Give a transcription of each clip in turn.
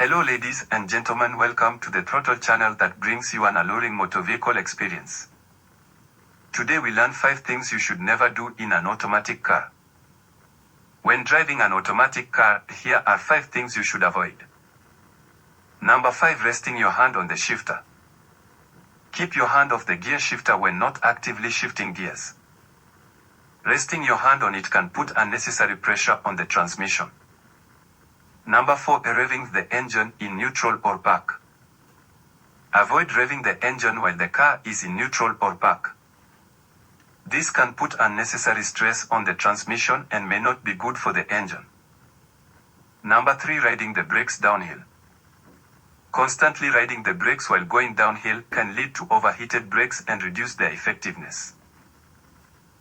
Hello ladies and gentlemen, welcome to the Throttle channel that brings you an alluring motor vehicle experience. Today we learn 5 things you should never do in an automatic car. When driving an automatic car, here are 5 things you should avoid. Number 5. Resting your hand on the shifter. Keep your hand off the gear shifter when not actively shifting gears. Resting your hand on it can put unnecessary pressure on the transmission. Number 4. Revving the engine in neutral or park. Avoid revving the engine while the car is in neutral or park. This can put unnecessary stress on the transmission and may not be good for the engine. Number 3. Riding the brakes downhill. Constantly riding the brakes while going downhill can lead to overheated brakes and reduce their effectiveness.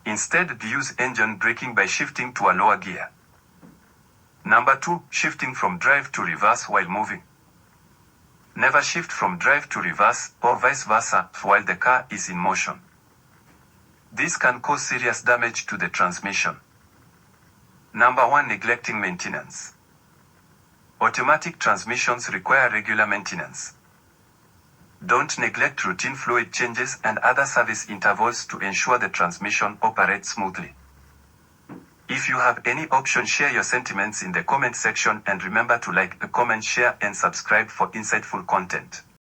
Instead, use engine braking by shifting to a lower gear. Number 2. Shifting from drive to reverse while moving. Never shift from drive to reverse, or vice versa, while the car is in motion. This can cause serious damage to the transmission. Number 1. Neglecting maintenance. Automatic transmissions require regular maintenance. Don't neglect routine fluid changes and other service intervals to ensure the transmission operates smoothly. If you have any option, share your sentiments in the comment section and remember to like, comment, share and subscribe for insightful content.